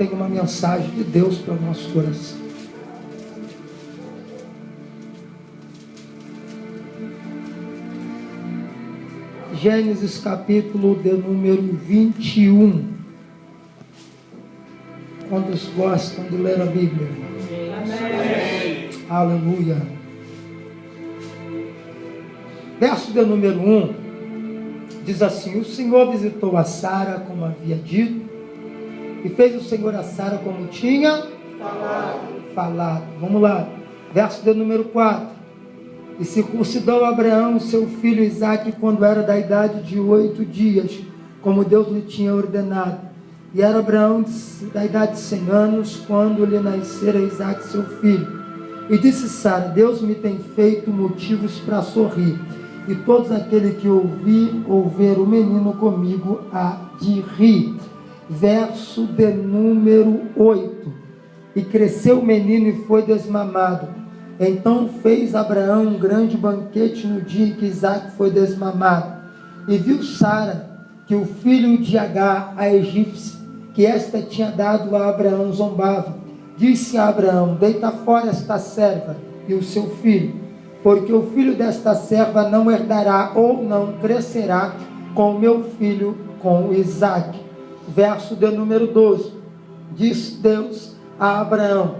tem uma mensagem de Deus para o nosso coração. Gênesis capítulo de número 21. Quantos gostam de ler a Bíblia? Amém. Aleluia. Verso de número 1 diz assim: o Senhor visitou a Sara como havia dito, e fez o Senhor a Sara como tinha falado. Vamos lá. Verso de número 4. E circuncidou Abraão seu filho Isaque quando era da idade de 8 dias, como Deus lhe tinha ordenado. E era Abraão da idade de 100 anos, quando lhe nascera Isaque seu filho. E disse Sara: Deus me tem feito motivos para sorrir, e todos aqueles que ouver o menino comigo há de rir. Verso de número 8. E cresceu o menino e foi desmamado. Então fez Abraão um grande banquete no dia em que Isaque foi desmamado. E viu Sara que o filho de Agar, a egípcia, que esta tinha dado a Abraão, zombava. Disse a Abraão: deita fora esta serva e o seu filho, porque o filho desta serva não herdará ou não crescerá com o meu filho, com Isaque. Verso de número 12. Disse Deus a Abraão: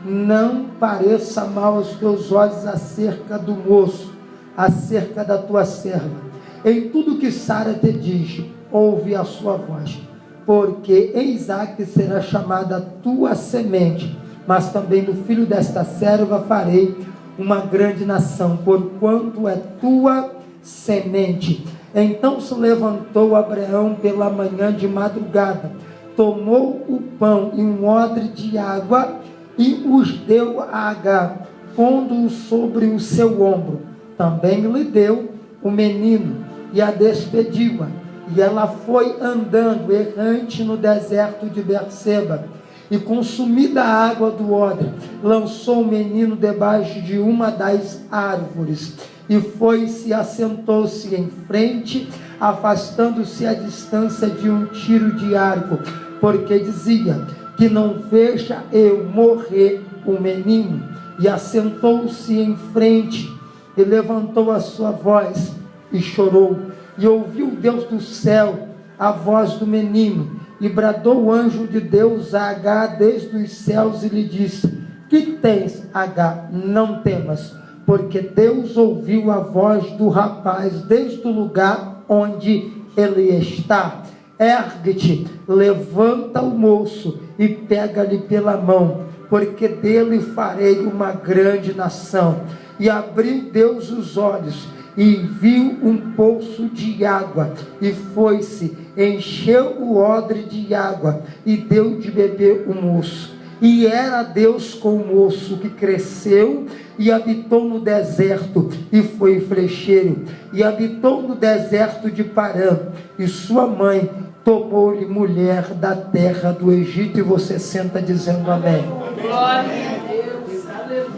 não pareça mal aos teus olhos acerca do moço, acerca da tua serva. Em tudo que Sara te diz, ouve a sua voz, porque em Isaque será chamada a tua semente, mas também no filho desta serva farei uma grande nação, porquanto é tua semente. Então se levantou Abraão pela manhã de madrugada, tomou o pão e um odre de água e os deu a Agar, pondo-o sobre o seu ombro. Também lhe deu o menino e a despediu-a. E ela foi andando errante no deserto de Berseba. E consumida a água do odre, lançou o menino debaixo de uma das árvores. E foi-se e assentou-se em frente, afastando-se a distância de um tiro de arco, porque dizia: que não veja eu morrer o menino. E assentou-se em frente, e levantou a sua voz, e chorou. E ouviu Deus do céu a voz do menino, e bradou o anjo de Deus a Agar desde os céus, e lhe disse: que tens, Agar? Não temas, porque Deus ouviu a voz do rapaz desde o lugar onde ele está. Ergue-te, levanta o moço e pega-lhe pela mão, porque dele farei uma grande nação. E abriu Deus os olhos e viu um poço de água, e foi-se, encheu o odre de água e deu de beber o moço. E era Deus com o moço, que cresceu e habitou no deserto, e foi flecheiro, e habitou no deserto de Parã. E sua mãe tomou-lhe mulher da terra do Egito. E você senta dizendo amém. Glória a Deus, aleluia.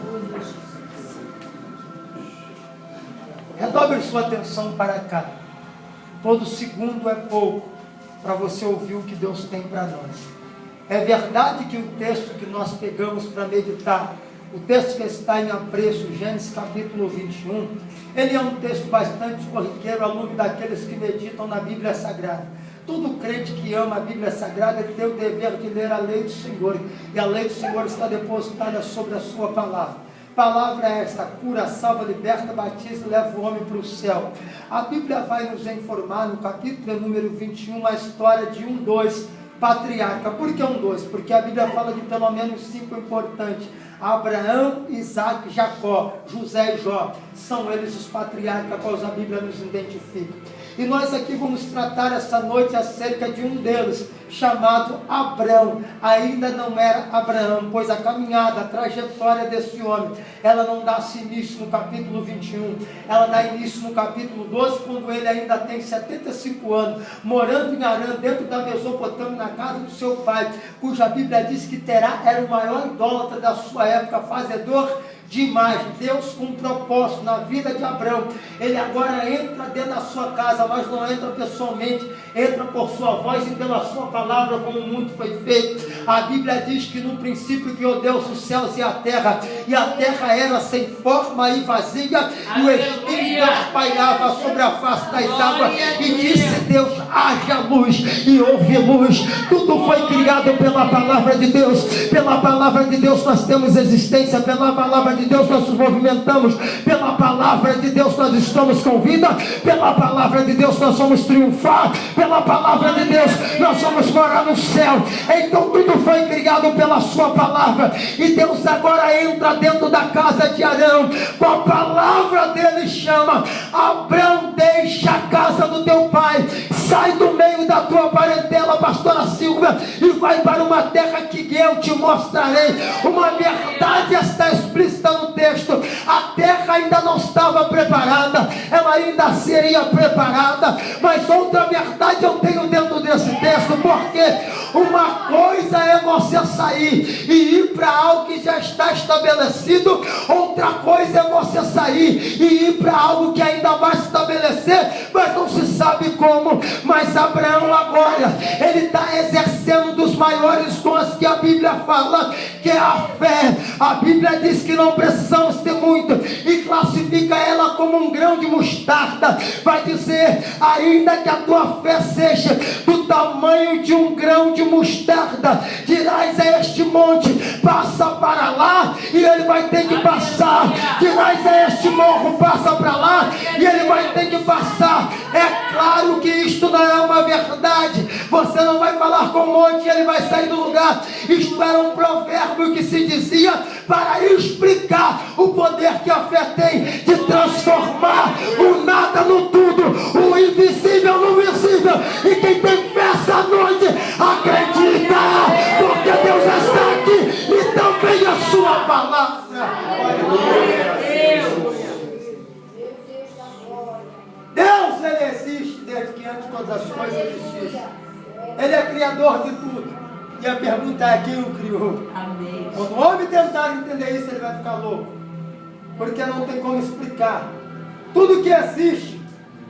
Redobre sua atenção para cá. Todo segundo é pouco para você ouvir o que Deus tem para nós. É verdade que o texto que nós pegamos para meditar, o texto que está em apreço, Gênesis capítulo 21, ele é um texto bastante corriqueiro ao longo daqueles que meditam na Bíblia Sagrada. Todo crente que ama a Bíblia Sagrada tem o dever de ler a lei do Senhor, e a lei do Senhor está depositada sobre a sua palavra. Palavra esta: cura, salva, liberta, batiza e leva o homem para o céu. A Bíblia vai nos informar no capítulo número 21 a história de dois patriarca. Por que dois? Porque a Bíblia fala de pelo menos 5 importantes: Abraão, Isaque, Jacó, José e Jó. São eles os patriarcas a quais a Bíblia nos identifica. E nós aqui vamos tratar essa noite acerca de um deles, chamado Abrão. Ainda não era Abraão, pois a caminhada, a trajetória desse homem, ela não dá-se início no capítulo 21, ela dá início no capítulo 12, quando ele ainda tem 75 anos, morando em Harã, dentro da Mesopotâmia, na casa do seu pai, cuja Bíblia diz que Terá era o maior idólatra da sua época, fazedor de imagem. Deus com um propósito na vida de Abrão. Ele agora entra dentro da sua casa, mas não entra pessoalmente, entra por sua voz e pela sua palavra, como o mundo foi feito. A Bíblia diz que no princípio criou Deus os céus e a terra era sem forma e vazia, e o Espírito de Deus pairava sobre a face das águas, e disse Deus: haja luz, e houve luz. Tudo foi criado pela palavra de Deus. Pela palavra de Deus nós temos existência, pela palavra de Deus nós nos movimentamos, pela palavra de Deus nós estamos com vida, pela palavra de Deus nós vamos triunfar, pela palavra de Deus nós vamos morar no céu. Então tudo foi criado pela sua palavra, e Deus agora entra dentro da casa de Arão, com a palavra dele chama: Abrão, deixa a casa do teu pai, sai do meio da tua parentela, pastora Silvia, e vai para uma terra que eu te mostrarei. Uma verdade está explícita no texto: a terra ainda não estava preparada, ela ainda seria preparada. Mas outra verdade eu tenho dentro desse texto, porque uma coisa é você sair e ir para algo que já está estabelecido, outra coisa é você sair e ir para algo que ainda vai se estabelecer, mas não se sabe como. Mas Abraão agora, ele está exercendo um dos maiores dons que a Bíblia fala, que é a fé. A Bíblia diz que não precisamos ter muito, e classifica ela como um grão de mostarda. Vai dizer: ainda que a tua fé seja do tamanho de um grão de mostarda, dirás a este monte: passa para lá, e ele vai ter que passar. Dirás a este morro: passa para lá, e ele vai ter que passar. É claro que isto não é uma verdade. Você não vai falar com o monte e ele vai sair do lugar. Isto era um provérbio que se dizia para explicar o poder que a fé tem de transformar o nada no tudo, o invisível no visível. E quem tem fé essa noite, acredita, porque Deus está aqui e também a sua palavra. Deus, ele existe desde que antes todas as coisas existissem. Ele é criador de tudo. E a pergunta é: quem o criou? Amém. Quando o homem tentar entender isso, ele vai ficar louco, porque não tem como explicar. Tudo que existe,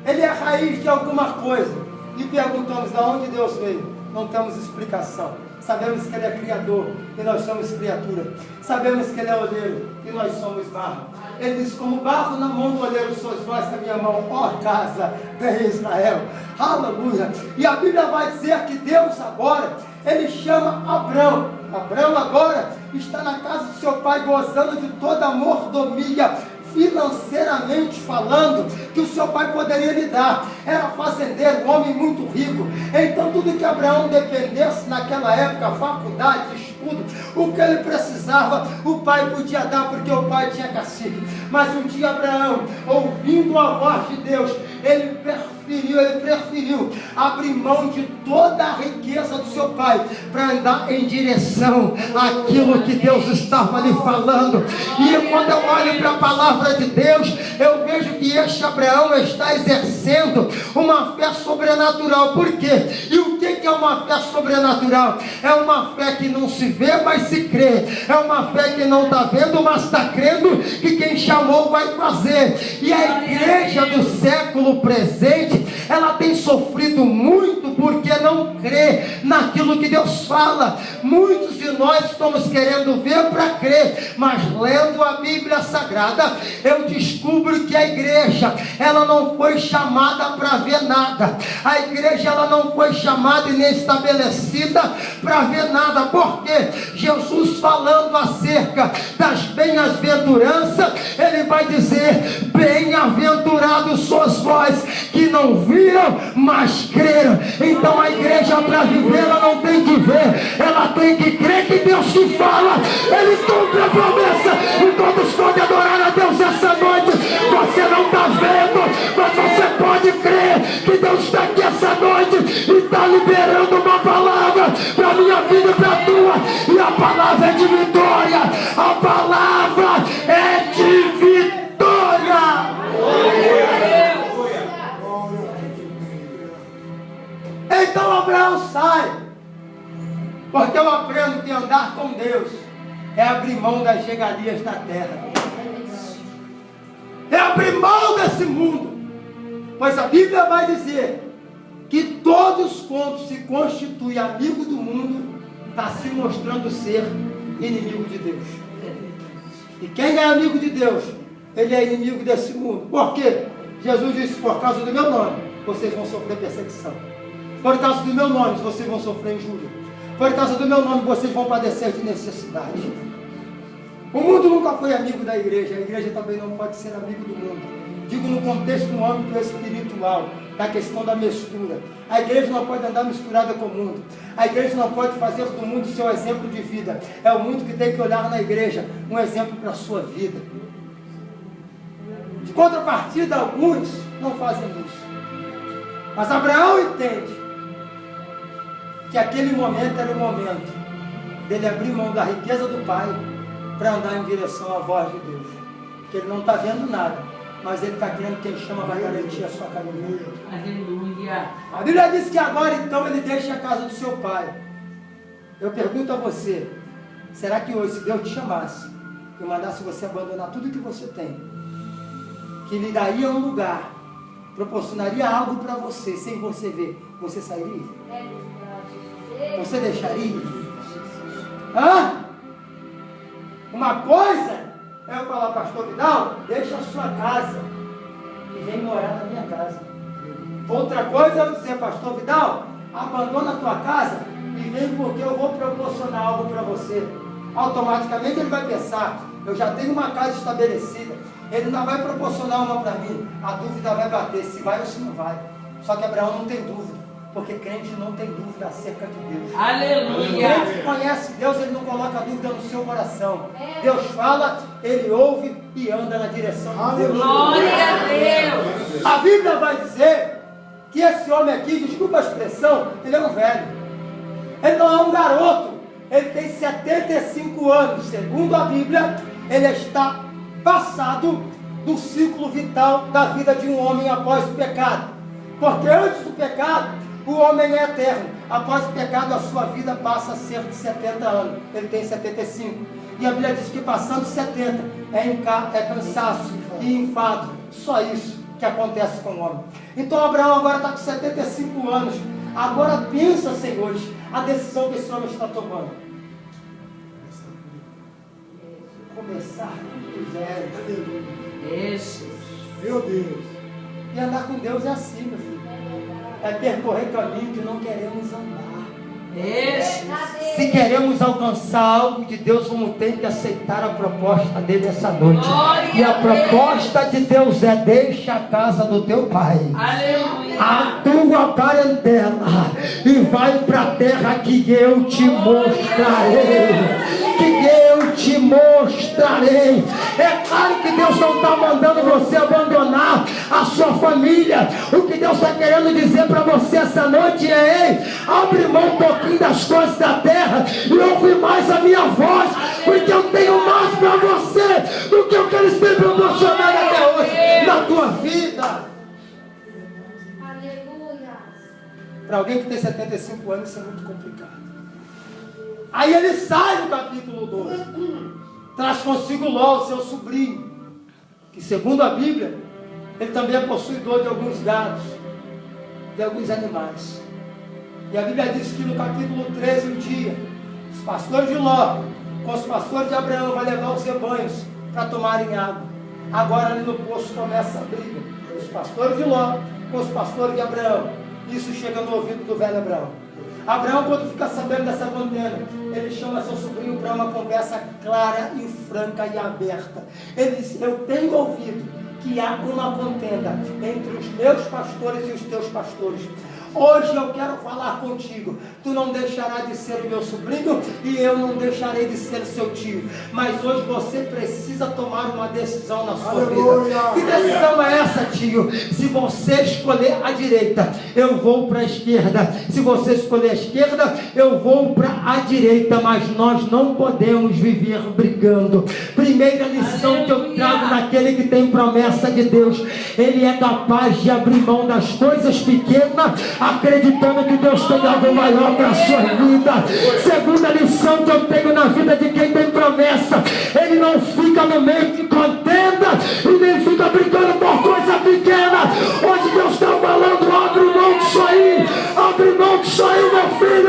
ele é a raiz de alguma coisa. E perguntamos de onde Deus veio. Não temos explicação. Sabemos que ele é criador e nós somos criatura. Sabemos que ele é olheiro e nós somos barro. Ele diz: como barro na mão do olheiro sois vós na minha mão, ó casa de Israel. Aleluia. E a Bíblia vai dizer que Deus agora, ele chama Abrão. Abrão agora está na casa do seu pai, gozando de toda a mordomia, financeiramente falando, que o seu pai poderia lhe dar. Era fazendeiro, um homem muito rico. Então tudo que Abraão dependesse naquela época, faculdade, estudo, o que ele precisava, o pai podia dar, porque o pai tinha cacique. Mas um dia Abraão, ouvindo a voz de Deus, ele preferiu abrir mão de toda a riqueza do seu pai para andar em direção àquilo que Deus estava lhe falando. E quando eu olho para a palavra de Deus, eu vejo que este Abraão está exercendo uma fé sobrenatural. Por quê? E o que é uma fé sobrenatural? É uma fé que não se vê, mas se crê. É uma fé que não está vendo, mas está crendo que quem chamou vai fazer. E a igreja do século presente, ela tem sofrido muito porque não crê naquilo que Deus fala. Muitos de nós estamos querendo ver para crer, mas lendo a Bíblia Sagrada, eu descubro que a igreja, ela não foi chamada para ver nada. A igreja, ela não foi chamada e nem estabelecida para ver nada. Porque Jesus, falando acerca das bem-aventuranças, ele vai dizer: bem-aventurados sois vós que não viram, mas creram. Então a igreja, para viver, ela não tem que ver, ela tem que crer que Deus que fala, ele cumpre a promessa. E todos podem adorar a Deus essa noite. Você não está vendo, mas você pode crer que Deus está aqui essa noite e está liberando uma palavra para a minha vida e para a tua. E a palavra é de vitória, a palavra é de vitória. Então Abraão sai, porque eu aprendo que andar com Deus é abrir mão das regalias da terra, é abrir mão desse mundo. Pois a Bíblia vai dizer que todos quantos se constituem amigo do mundo, está se mostrando ser inimigo de Deus. E quem é amigo de Deus, ele é inimigo desse mundo. Por quê? Jesus disse, por causa do meu nome, vocês vão sofrer perseguição. Por causa do meu nome, vocês vão sofrer injúria. Por causa do meu nome, vocês vão padecer de necessidade. O mundo nunca foi amigo da igreja. A igreja também não pode ser amigo do mundo. Digo no contexto, no âmbito espiritual, da questão da mistura. A igreja não pode andar misturada com o mundo. A igreja não pode fazer do mundo seu exemplo de vida. É o mundo que tem que olhar na igreja um exemplo para a sua vida. De contrapartida, alguns não fazem isso. Mas Abraão entende que aquele momento era o momento dele abrir mão da riqueza do pai para andar em direção à voz de Deus. Porque ele não está vendo nada, mas ele está crendo que ele chama vai garantir a sua caminhada. Aleluia. A Bíblia diz que agora então ele deixa a casa do seu pai. Eu pergunto a você, será que hoje, se Deus te chamasse e mandasse você abandonar tudo que você tem, que lhe daria um lugar, proporcionaria algo para você, sem você ver, você sairia? Você deixaria? Hã? Uma coisa é eu falar, pastor Vidal, deixa a sua casa e vem morar na minha casa. Outra coisa é eu dizer, pastor Vidal, abandona a tua casa e vem porque eu vou proporcionar algo para você. Automaticamente ele vai pensar, eu já tenho uma casa estabelecida, ele ainda vai proporcionar uma para mim. A dúvida vai bater, se vai ou se não vai. Só que Abraão não tem dúvida, porque crente não tem dúvida acerca de Deus. Aleluia. O crente que conhece Deus, ele não coloca dúvida no seu coração. Deus fala, ele ouve e anda na direção de Deus. Glória a Deus. A Bíblia vai dizer que esse homem aqui, desculpa a expressão, ele é um velho. Ele não é um garoto. Ele tem 75 anos. Segundo a Bíblia, ele está passado do ciclo vital da vida de um homem após o pecado. Porque antes do pecado, o homem é eterno. Após o pecado, a sua vida passa a ser de 70 anos. Ele tem 75. E a Bíblia diz que passando 70 é cansaço e enfado. Só isso que acontece com o homem. Então Abraão agora está com 75 anos. Agora pensa, senhores, a decisão que esse homem está tomando. Começar do zero. Isso. Meu Deus. E andar com Deus é assim, meu filho. É percorrer caminho que não queremos andar. Isso. Se queremos alcançar algo de Deus, vamos ter que aceitar a proposta dele essa noite. Glória E a a Deus. proposta de Deus é: deixa a casa do teu pai, Aleluia. a tua parentela, e vai para a terra que eu te mostrarei. Que eu te mostrarei. É claro que Deus não está mandando você abandonar a sua família. O que Deus está querendo dizer para você essa noite é: ei, abre mão um pouquinho das coisas da terra e ouve mais a minha voz, porque eu tenho mais para você do que o que eles têm proporcionado até hoje na tua vida. Aleluia. Para alguém que tem 75 anos, isso é muito complicado. Aí ele sai no capítulo 12, traz consigo Ló, o seu sobrinho, que segundo a Bíblia, ele também é possuidor de alguns gados, de alguns animais. E a Bíblia diz que no capítulo 13, um dia, os pastores de Ló, com os pastores de Abraão, vai levar os rebanhos para tomarem água. Agora ali no poço começa a briga. Os pastores de Ló com os pastores de Abraão. Isso chega no ouvido do velho Abraão. Abraão, quando fica sabendo dessa contenda, ele chama seu sobrinho para uma conversa clara e franca e aberta. Ele diz: eu tenho ouvido que há uma contenda entre os meus pastores e os teus pastores. Hoje eu quero falar contigo. Tu não deixarás de ser o meu sobrinho e eu não deixarei de ser seu tio. Mas hoje você precisa tomar uma decisão na sua vida. Que decisão é essa, tio? Se você escolher a direita, eu vou para a esquerda. Se você escolher a esquerda, eu vou para a direita. Mas nós não podemos viver brigando. Primeira lição que eu trago naquele que tem promessa de Deus: ele é capaz de abrir mão das coisas pequenas, acreditando que Deus tem algo maior para a sua vida. Segunda lição que eu tenho na vida de quem tem promessa: ele não fica no meio de contenda e nem fica brincando por coisa pequena. Hoje Deus está falando: abre mão disso aí, abençoe o meu filho.